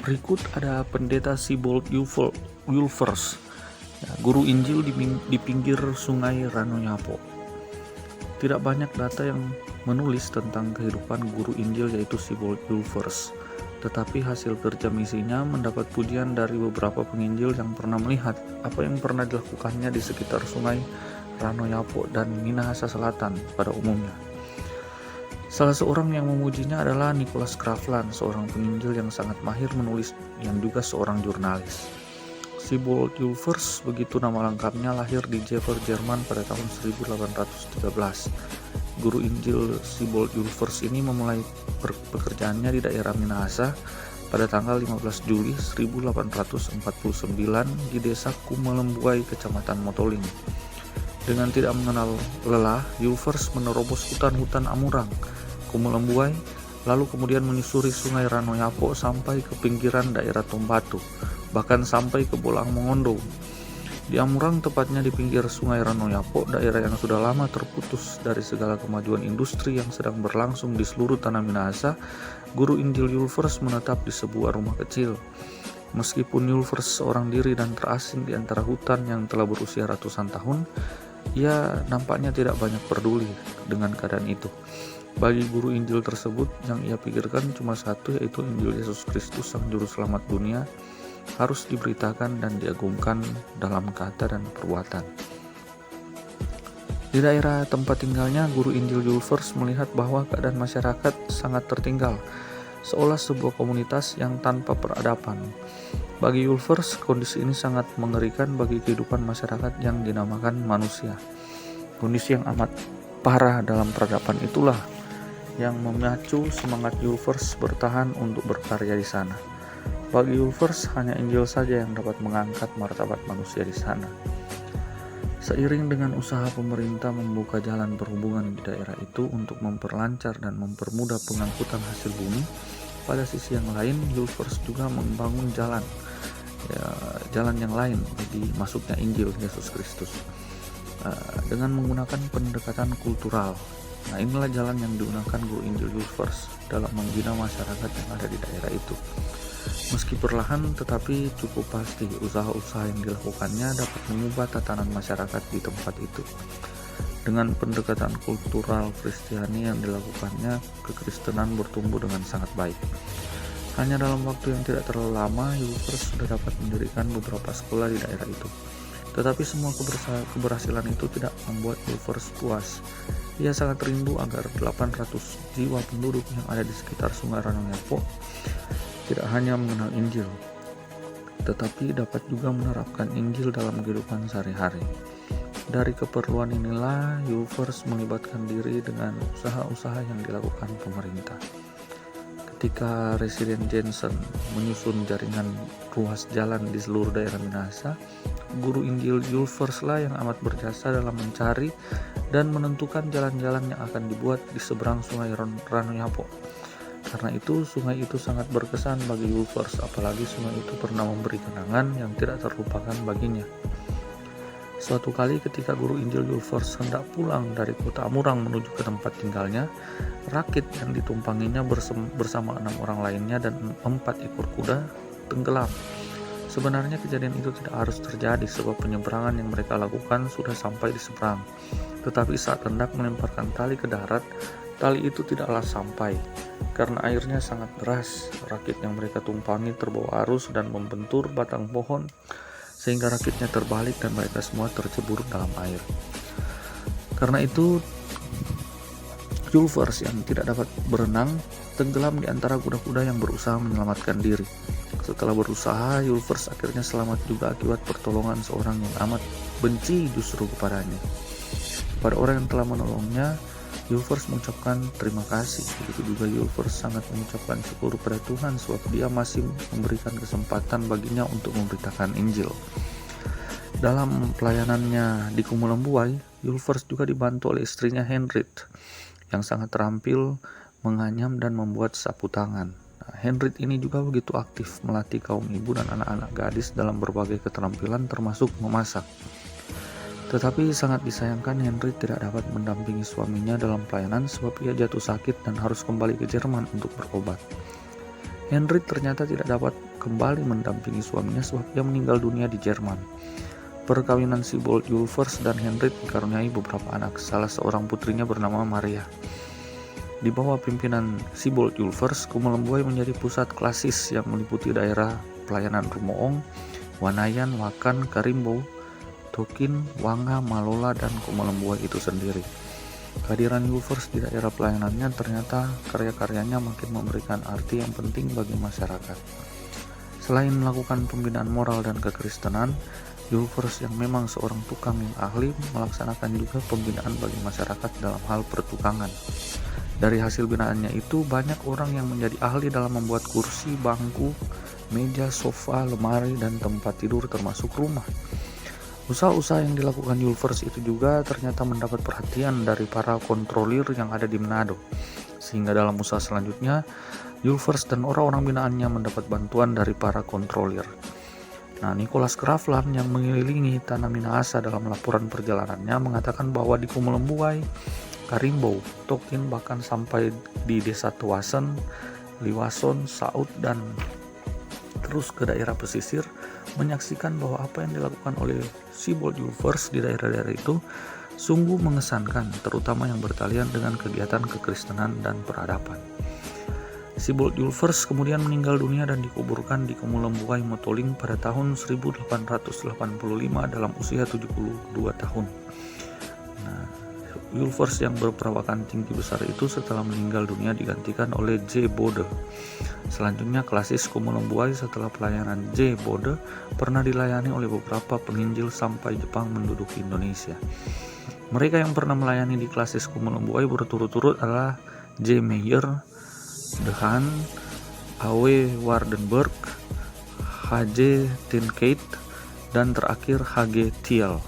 Berikut ada pendeta Siebold Julfers, guru Injil di pinggir sungai Ranonyapo. Tidak banyak data yang menulis tentang kehidupan guru Injil yaitu Siebold Julfers, tetapi hasil kerja misinya mendapat pujian dari beberapa penginjil yang pernah melihat apa yang pernah dilakukannya di sekitar sungai Ranonyapo dan Minahasa Selatan pada umumnya. Salah seorang yang memujinya adalah Nicholas Kraftland, seorang penginjil yang sangat mahir menulis yang juga seorang jurnalis. Siebold Julfers, begitu nama lengkapnya, lahir di Jever, Jerman pada tahun 1813. Guru Injil Siebold Julfers ini memulai pekerjaannya di daerah Minahasa pada tanggal 15 Juli 1849 di desa Kumelembuai, Kecamatan Motoling. Dengan tidak mengenal lelah, Julfers menerobos hutan-hutan Amurang, Kumelembuai, lalu kemudian menyusuri sungai Ranonyapo sampai ke pinggiran daerah Tombatu, bahkan sampai ke Bolang Mongondo. Di Amurang, tepatnya di pinggir sungai Ranonyapo, daerah yang sudah lama terputus dari segala kemajuan industri yang sedang berlangsung di seluruh tanah Minahasa, guru Injil Julfers menetap di sebuah rumah kecil. Meskipun Julfers seorang diri dan terasing di antara hutan yang telah berusia ratusan tahun, ia nampaknya tidak banyak peduli dengan keadaan itu. Bagi guru Injil tersebut, yang ia pikirkan cuma satu, yaitu Injil Yesus Kristus, Sang Juru Selamat dunia, harus diberitakan dan diagungkan dalam kata dan perbuatan. Di daerah tempat tinggalnya, guru Injil Julfers melihat bahwa keadaan masyarakat sangat tertinggal, seolah sebuah komunitas yang tanpa peradaban. Bagi Julfers, kondisi ini sangat mengerikan bagi kehidupan masyarakat yang dinamakan manusia. Kondisi yang amat parah dalam peradaban itulah yang memacu semangat Julfers bertahan untuk berkarya di sana. Bagi Julfers, hanya Injil saja yang dapat mengangkat martabat manusia di sana. Seiring dengan usaha pemerintah membuka jalan perhubungan di daerah itu untuk memperlancar dan mempermudah pengangkutan hasil bumi, pada sisi yang lain Julfers juga membangun jalan yang lain bagi masuknya Injil Yesus Kristus dengan menggunakan pendekatan kultural. Nah, inilah jalan yang digunakan guru Injil Julfers dalam membina masyarakat yang ada di daerah itu. Meski perlahan, tetapi cukup pasti usaha-usaha yang dilakukannya dapat mengubah tatanan masyarakat di tempat itu. Dengan pendekatan kultural Kristiani yang dilakukannya, kekristenan bertumbuh dengan sangat baik. Hanya dalam waktu yang tidak terlalu lama, Julfers sudah dapat mendirikan beberapa sekolah di daerah itu. Tetapi semua keberhasilan itu tidak membuat Julfers puas. Ia sangat rindu agar 800 jiwa penduduk yang ada di sekitar sungai Ranonyapo tidak hanya mengenal Injil, tetapi dapat juga menerapkan Injil dalam kehidupan sehari-hari. Dari keperluan inilah Julfers melibatkan diri dengan usaha-usaha yang dilakukan pemerintah. Ketika Residen Jensen menyusun jaringan ruas jalan di seluruh daerah Minahasa, guru Injil Julfers lah yang amat berjasa dalam mencari dan menentukan jalan-jalan yang akan dibuat di seberang sungai Ranonyapo. Karena itu, sungai itu sangat berkesan bagi Julfers, apalagi sungai itu pernah memberi kenangan yang tidak terlupakan baginya. Suatu kali ketika guru Injil Julfers hendak pulang dari kota Amurang menuju ke tempat tinggalnya, rakit yang ditumpanginya bersama 6 orang lainnya dan 4 ekor kuda tenggelam. Sebenarnya kejadian itu tidak harus terjadi sebab penyeberangan yang mereka lakukan sudah sampai di seberang. Tetapi saat hendak melemparkan tali ke darat, tali itu tidaklah sampai. Karena airnya sangat deras, rakit yang mereka tumpangi terbawa arus dan membentur batang pohon, sehingga rakitnya terbalik dan mereka semua tercebur dalam air. Karena itu, Julfers yang tidak dapat berenang tenggelam di antara kuda-kuda yang berusaha menyelamatkan diri. Setelah berusaha, Julfers akhirnya selamat juga akibat pertolongan seorang yang amat benci justru kepadanya. Kepada orang yang telah menolongnya, Julfers mengucapkan terima kasih. Begitu juga Julfers sangat mengucapkan syukur pada Tuhan sebab dia masih memberikan kesempatan baginya untuk memberitakan Injil. Dalam pelayanannya di Kumelembuai, Julfers juga dibantu oleh istrinya Henriette yang sangat terampil menganyam dan membuat sapu tangan. Henriette ini juga begitu aktif melatih kaum ibu dan anak-anak gadis dalam berbagai keterampilan termasuk memasak. Tetapi sangat disayangkan Henriette tidak dapat mendampingi suaminya dalam pelayanan sebab ia jatuh sakit dan harus kembali ke Jerman untuk berobat. Henry ternyata tidak dapat kembali mendampingi suaminya sebab ia meninggal dunia di Jerman. Perkawinan Sibold Julfers dan Henry dikaruniai beberapa anak, salah seorang putrinya bernama Maria. Di bawah pimpinan Sibold Julfers, Kumalembuai menjadi pusat klasis yang meliputi daerah pelayanan Rumoong, Wanayan, Wakan, Karimbo, Tokin, Wanga, Malola, dan Kumalembuai itu sendiri. Kehadiran Julfers di daerah pelayanannya ternyata karya-karyanya makin memberikan arti yang penting bagi masyarakat. Selain melakukan pembinaan moral dan kekristenan, Julfers yang memang seorang tukang yang ahli melaksanakan juga pembinaan bagi masyarakat dalam hal pertukangan. Dari hasil binaannya itu, banyak orang yang menjadi ahli dalam membuat kursi, bangku, meja, sofa, lemari, dan tempat tidur termasuk rumah. Usaha-usaha yang dilakukan Julfers itu juga ternyata mendapat perhatian dari para kontrolir yang ada di Manado, sehingga dalam usaha selanjutnya Julfers dan orang-orang binaannya mendapat bantuan dari para kontrolir. Nah, Nicholas Kraflan yang mengelilingi Tanah Minahasa dalam laporan perjalanannya mengatakan bahwa di Kumalembuai, Karimbo, Tokin, bahkan sampai di desa Tuasen, Liwason, Saud, dan terus ke daerah pesisir, menyaksikan bahwa apa yang dilakukan oleh Sibold Julfers di daerah-daerah itu sungguh mengesankan, terutama yang bertalian dengan kegiatan kekristenan dan peradaban. Sibold Julfers kemudian meninggal dunia dan dikuburkan di Kumalembuai Motoling pada tahun 1885 dalam usia 72 tahun. Nah, Julfers yang berperawakan tinggi besar itu setelah meninggal dunia digantikan oleh J. Bode. Selanjutnya, klasis Kumalembuai setelah pelayanan J. Bode pernah dilayani oleh beberapa penginjil sampai Jepang menduduki Indonesia. Mereka yang pernah melayani di klasis Kumalembuai berturut-turut adalah J. Meyer, De Haan, A.W. Wardenberg, H.J. Tinkeit, dan terakhir H.G. Thiel.